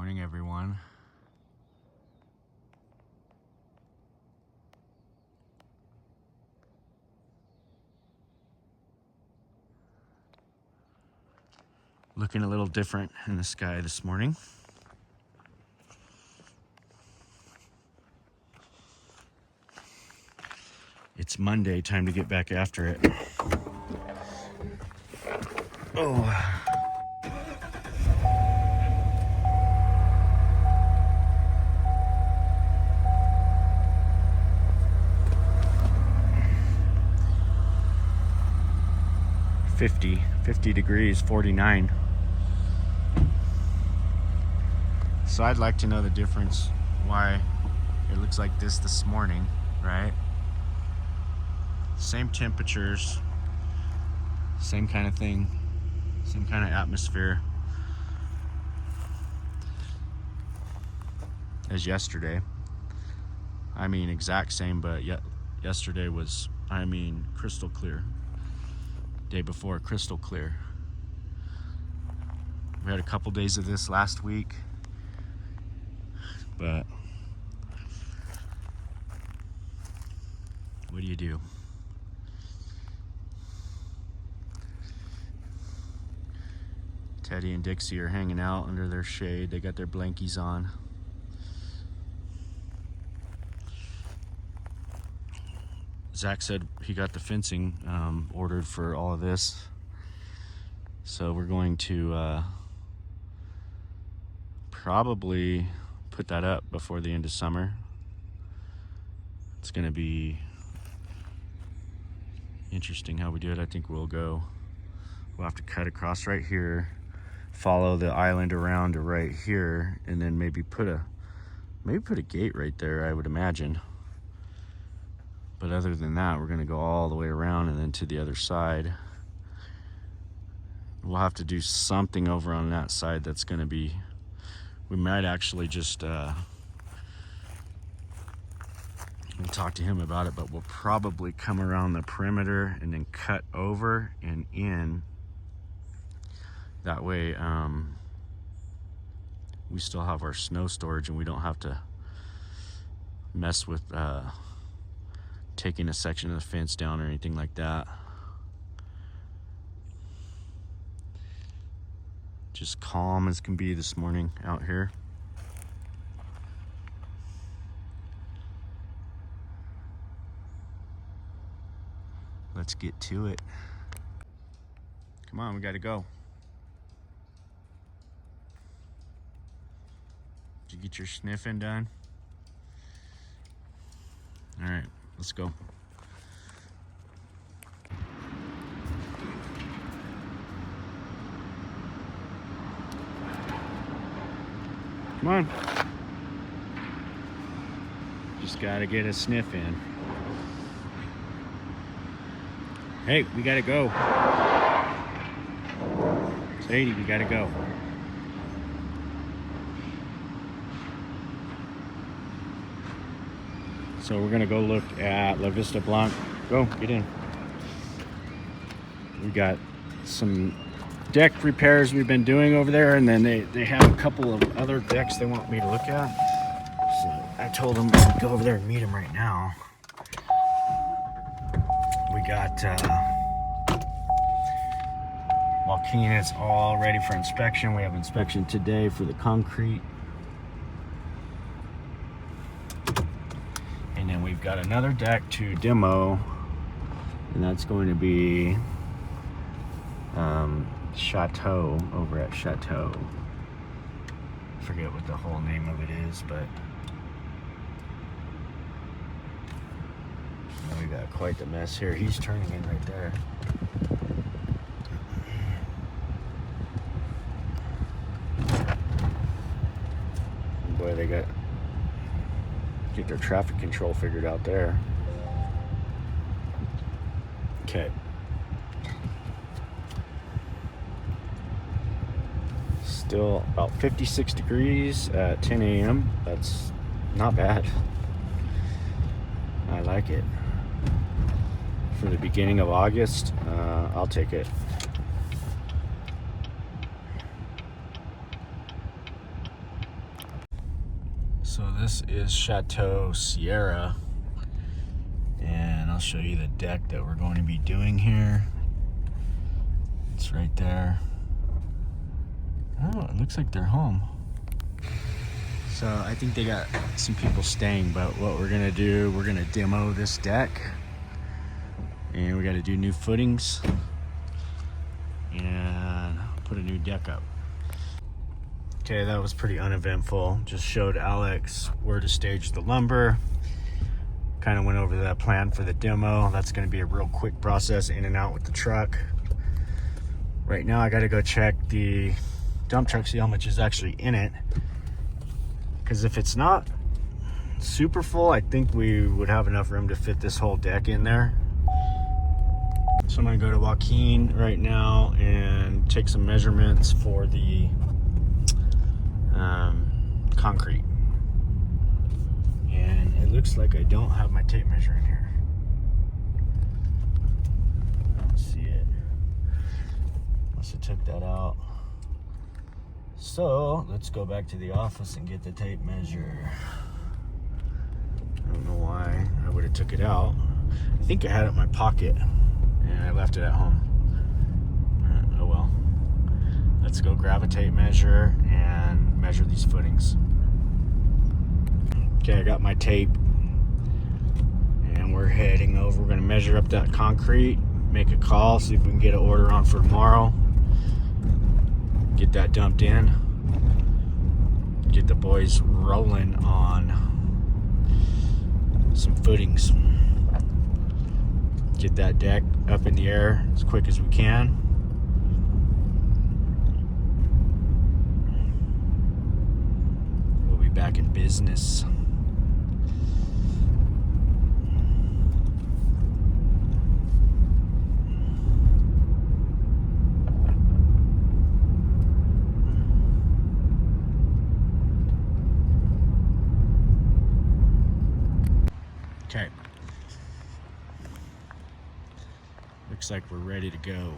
Morning, everyone. Looking a little different in the sky this morning. It's Monday, time to get back after it. Oh. Fifty degrees, 49. So I'd like to know the difference, why it looks like this morning, right? Same temperatures, same kind of thing, same kind of atmosphere as yesterday. I mean, exact same, but yet yesterday was, crystal clear. Day before, crystal clear. We had a couple days of this last week, but what do you do? Teddy and Dixie are hanging out under their shade. They got their blankies on. Zach said he got the fencing ordered for all of this. So we're going to probably put that up before the end of summer. It's going to be interesting how we do it. I think we'll have to cut across right here, follow the island around to right here, and then maybe put a gate right there, I would imagine. But other than that, we're going to go all the way around and then to the other side. We'll have to do something over on that side that's going to be, we might actually just, we'll talk to him about it, but we'll probably come around the perimeter and then cut over and in. That way, we still have our snow storage and we don't have to mess with taking a section of the fence down or anything like that. Just calm as can be this morning out here. Let's get to it. Come on, we gotta go. Did you get your sniffing done? All right, let's go. Come on. Just gotta get a sniff in. Hey, we gotta go. Sadie, we gotta go. So we're gonna go look at La Vista Blanc. Go, get in. We got some deck repairs we've been doing over there, and then they have a couple of other decks they want me to look at. So I told them to go over there and meet them right now. We got Joaquin is all ready for inspection. We have inspection today for the concrete. And then we've got another deck to demo, and that's going to be Chateau, over at Chateau. I forget what the whole name of it is, but we got quite the mess here. He's turning in right there. Boy, they get their traffic control figured out there. Okay. Still about 56 degrees at 10 a.m. That's not bad. I like it. For the beginning of August, I'll take it. So this is Chateau Sierra, and I'll show you the deck that we're going to be doing here. It's right there. Oh, it looks like they're home. So I think they got some people staying, but what we're gonna do, we're gonna demo this deck, and we gotta do new footings and put a new deck up. Okay, that was pretty uneventful. Just showed Alex where to stage the lumber. Kind of went over that plan for the demo. That's gonna be a real quick process, in and out with the truck. Right now I gotta go check the dump truck, see how much is actually in it. Because if it's not super full, I think we would have enough room to fit this whole deck in there. So I'm gonna go to Joaquin right now and take some measurements for the concrete. And it looks like I don't have my tape measure in here. I don't see it. Must have took that out. So let's go back to the office and get the tape measure. I don't know why I would have took it out. I think I had it in my pocket and I left it at home. Oh well. Let's go grab a tape measure and measure these footings. Okay, I got my tape and we're heading over. We're gonna measure up that concrete, make a call, see if we can get an order on for tomorrow. Get that dumped in. Get the boys rolling on some footings. Get that deck up in the air as quick as we can. We'll be back in business. Okay. Looks like we're ready to go.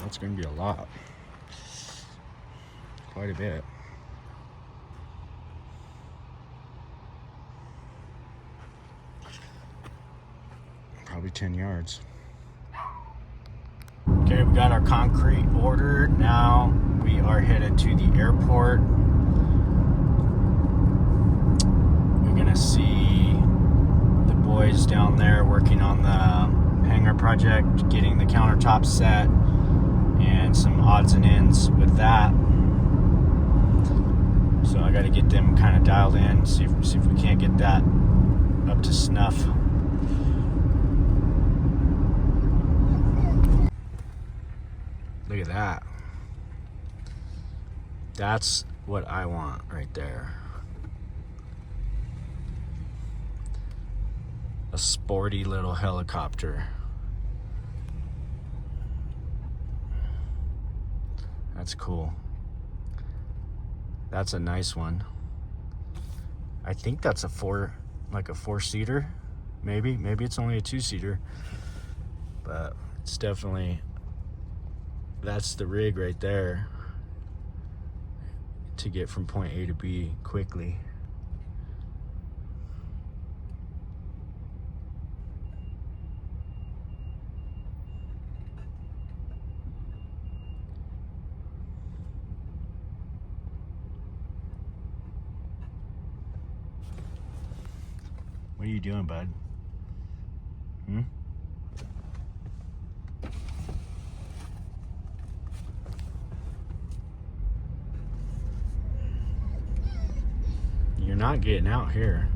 That's going to be a lot. Quite a bit. Probably 10 yards. Okay, we got our concrete ordered. Now we are headed to the airport. We're going to see the boys down there working on the hangar project, getting the countertops set, and some odds and ends with that. So I got to get them kind of dialed in, see if we can't get that up to snuff. Look at that. That's what I want right there. A sporty little helicopter. That's cool. That's a nice one. I think that's a four-seater. Maybe it's only a two-seater, but it's definitely, that's the rig right there to get from point A to B quickly. What are you doing, bud? You're not getting out here.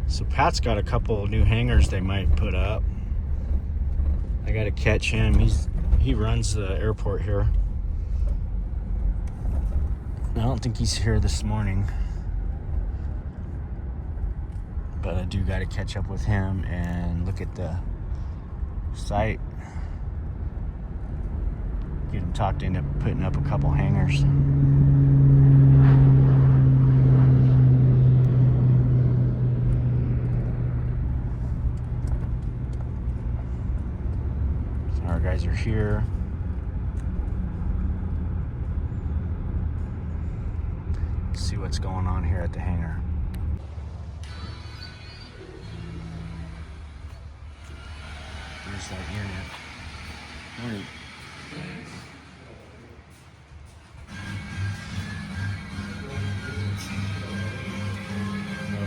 So Pat's got a couple new hangars they might put up. I gotta catch him. He runs the airport here. I don't think he's here this morning, but I do got to catch up with him and look at the site. Get him talked into putting up a couple hangars. So our guys are here. Let's see what's going on here at the hangar. There's that unit. Morning.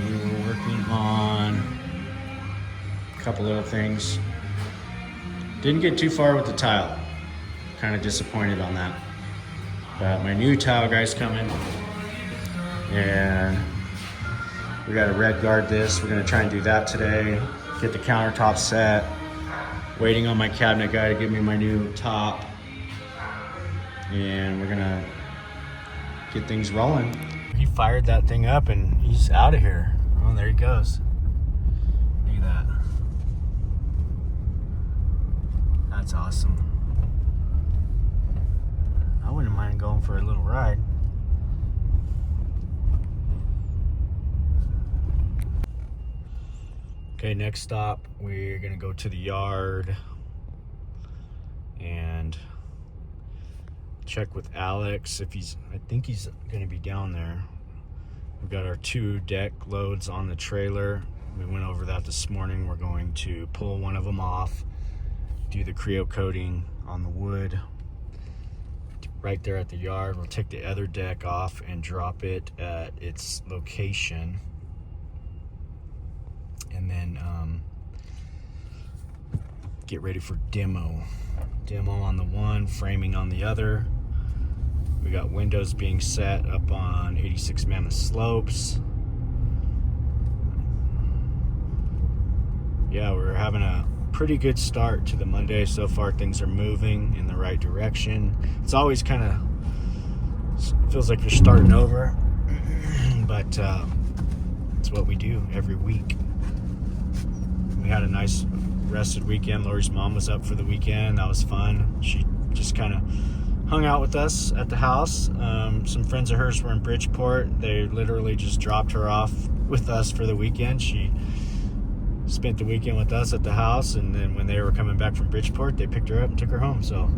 We were working on a couple little things. Didn't get too far with the tile. Kind of disappointed on that. But my new tile guy's coming. And we got to red guard this. We're going to try and do that today. Get the countertop set. Waiting on my cabinet guy to give me my new top. And we're going to get things rolling. He fired that thing up and he's out of here. Oh, there he goes. Look at that. That's awesome. I wouldn't mind going for a little ride. Okay, next stop, we're gonna go to the yard and check with Alex if I think he's gonna be down there. We've got our 2 deck loads on the trailer. We went over that this morning. We're going to pull one of them off, do the Creo coating on the wood right there at the yard. We'll take the other deck off and drop it at its location. And then get ready for demo. Demo on the one, framing on the other. We got windows being set up on 86 Mammoth slopes. Yeah, we're having a pretty good start to the Monday. So far, things are moving in the right direction. It's always kind of feels like you're starting over, but it's what we do every week. We had a nice rested weekend. Lori's mom was up for the weekend. That was fun. She just kind of hung out with us at the house. Some friends of hers were in Bridgeport. They literally just dropped her off with us for the weekend. She spent the weekend with us at the house, and then when they were coming back from Bridgeport, they picked her up and took her home. So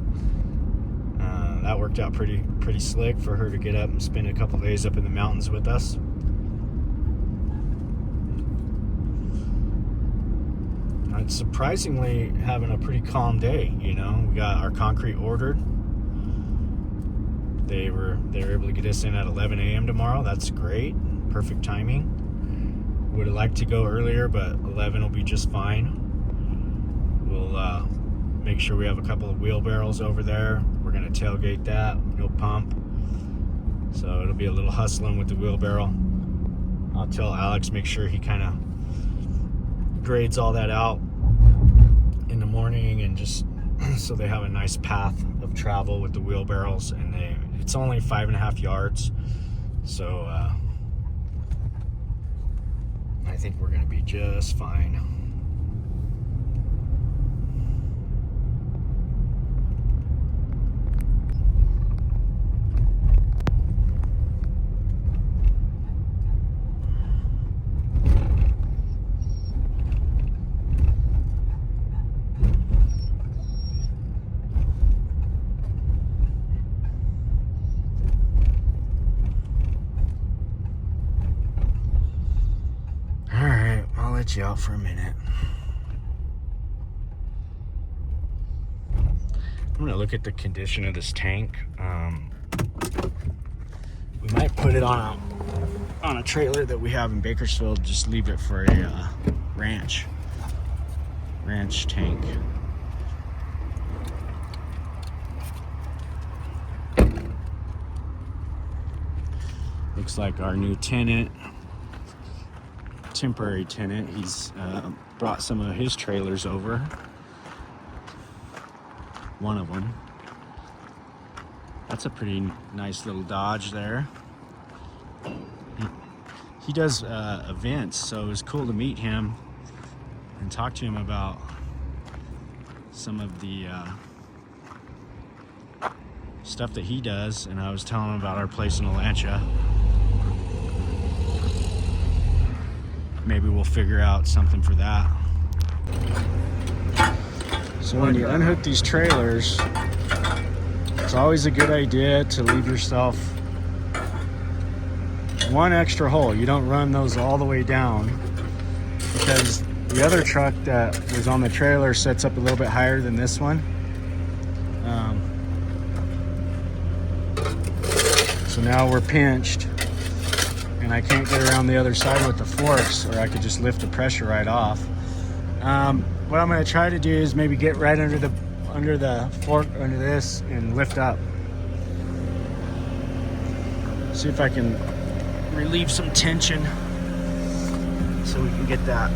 that worked out pretty slick for her to get up and spend a couple days up in the mountains with us. It's surprisingly having a pretty calm day, you know. We got our concrete ordered. They were able to get us in at 11 a.m. tomorrow. That's great. Perfect timing. Would have liked to go earlier, but 11 will be just fine. We'll make sure we have a couple of wheelbarrows over there. We're going to tailgate that, no pump. So it'll be a little hustling with the wheelbarrow. I'll tell Alex, make sure he kind of grades all that out in the morning, and just so they have a nice path of travel with the wheelbarrows. And it's only 5.5 yards, so I think we're going to be just fine. Let you out for a minute. I'm gonna look at the condition of this tank. We might put it on a trailer that we have in Bakersfield. Just leave it for a ranch tank. Looks like our new temporary tenant, he's brought some of his trailers over. One of them. That's a pretty nice little Dodge there. He does events, so it was cool to meet him and talk to him about some of the stuff that he does. And I was telling him about our place in Alancha. Maybe we'll figure out something for that. So when you unhook these trailers, it's always a good idea to leave yourself one extra hole. You don't run those all the way down, because the other truck that was on the trailer sets up a little bit higher than this one. So now we're pinched and I can't get around the other side with the forks, or I could just lift the pressure right off. What I'm going to try to do is maybe get right under the fork, under this, and lift up. See if I can relieve some tension so we can get that.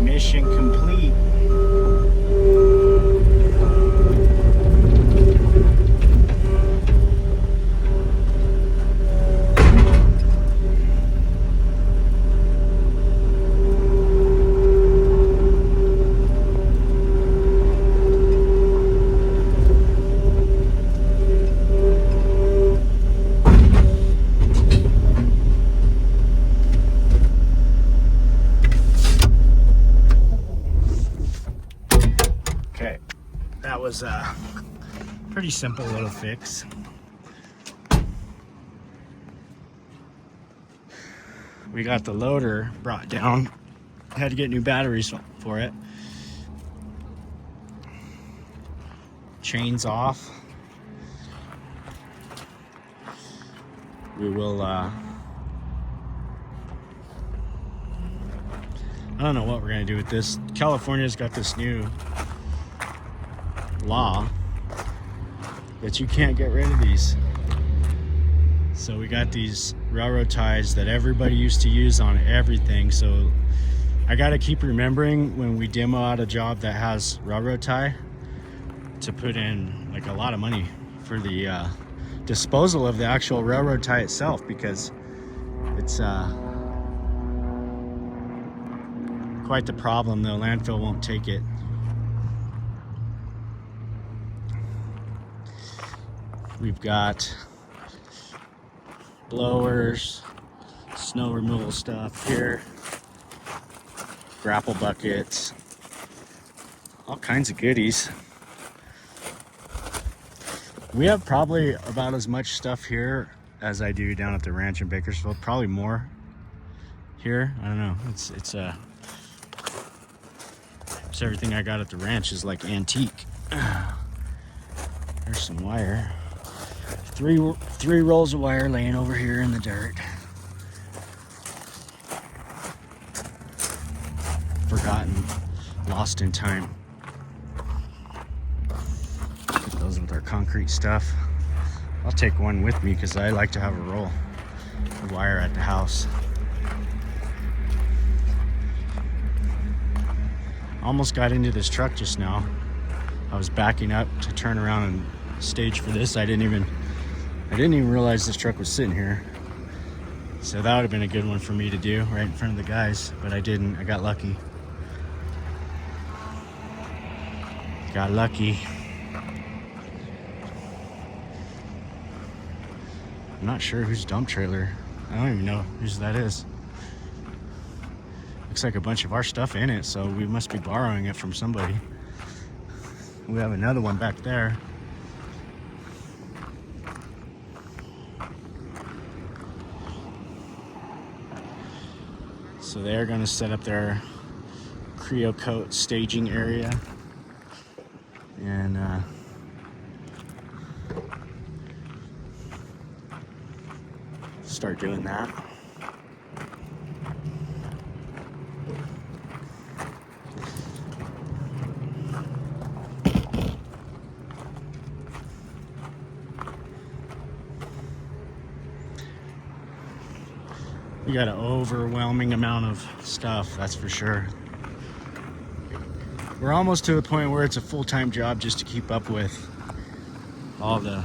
Mission complete. Okay, that was a pretty simple little fix. We got the loader brought down. Had to get new batteries for it. Chains off. We will I don't know what we're gonna do with this. California's got this new law that you can't get rid of these. So we got these railroad ties that everybody used to use on everything. So I got to keep remembering when we demo out a job that has railroad tie to put in like a lot of money for the disposal of the actual railroad tie itself, because it's quite the problem. The landfill won't take it. We've got blowers, snow removal stuff here, grapple buckets, all kinds of goodies. We have probably about as much stuff here as I do down at the ranch in Bakersfield, probably more here. I don't know. It's everything I got at the ranch is like antique. There's some wire. Three rolls of wire laying over here in the dirt. Forgotten, lost in time. Put those with our concrete stuff. I'll take one with me because I like to have a roll of wire at the house. Almost got into this truck just now. I was backing up to turn around and stage for this. I didn't even realize this truck was sitting here. So that would have been a good one for me to do right in front of the guys, but I didn't. I got lucky. Got lucky. I'm not sure whose dump trailer. I don't even know whose that is. Looks like a bunch of our stuff in it, so we must be borrowing it from somebody. We have another one back there. So they're gonna set up their Creo coat staging area. And start doing that. We got an overwhelming amount of stuff, that's for sure. We're almost to the point where it's a full-time job just to keep up with all the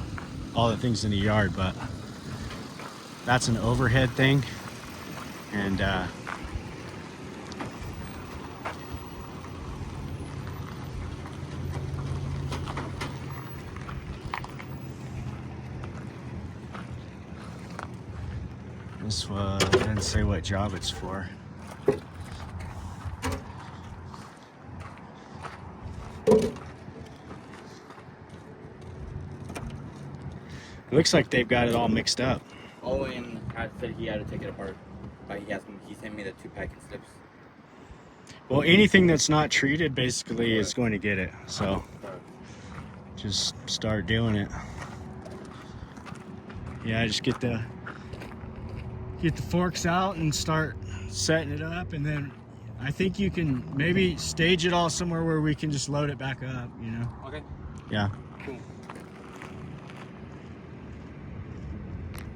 things in the yard, but that's an overhead thing. And this one didn't say what job it's for. It looks like they've got it all mixed up. Oh, and Pat said he had to take it apart. But he sent me the 2 packing slips. Well, anything that's not treated basically is going to get it. So just start doing it. Yeah, just get the forks out and start setting it up, and then I think you can maybe stage it all somewhere where we can just load it back up, you know? Okay. Yeah. Cool.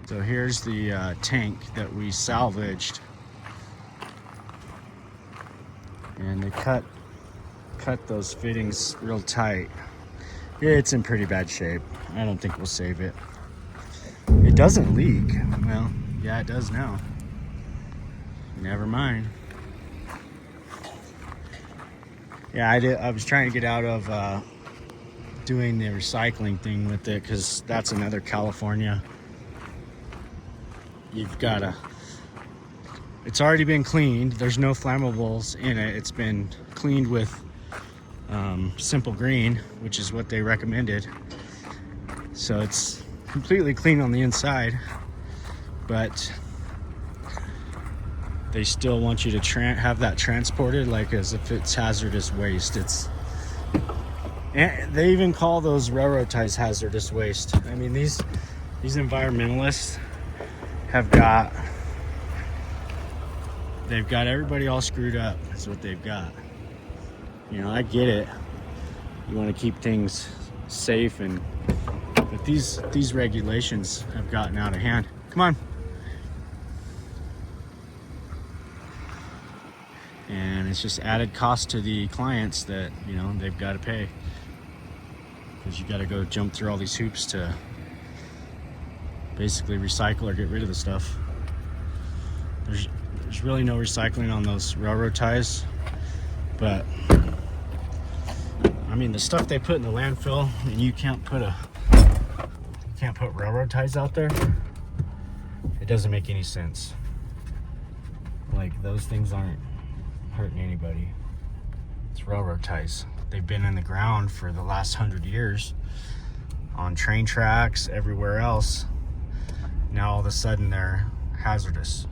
So here's the tank that we salvaged, and they cut those fittings real tight. It's in pretty bad shape. I don't think we'll save it. It doesn't leak. Well, yeah, it does now. Never mind. Yeah, I was trying to get out of doing the recycling thing with it, because that's another California. You've gotta, it's already been cleaned. There's no flammables in it. It's been cleaned with simple green, which is what they recommended. So it's completely clean on the inside, but they still want you to have that transported like as if it's hazardous waste. And they even call those railroad ties hazardous waste. I mean, these environmentalists they've got everybody all screwed up. That's what they've got. You know, I get it. You want to keep things safe, but these regulations have gotten out of hand. Come on. And it's just added cost to the clients that, you know, they've got to pay, because you got to go jump through all these hoops to basically recycle or get rid of the stuff. There's really no recycling on those railroad ties, but I mean, the stuff they put in the landfill, and you can't put railroad ties out there. It doesn't make any sense. Like, those things aren't hurting anybody. It's railroad ties. They've been in the ground for the last 100 years on train tracks, everywhere else. Now all of a sudden they're hazardous.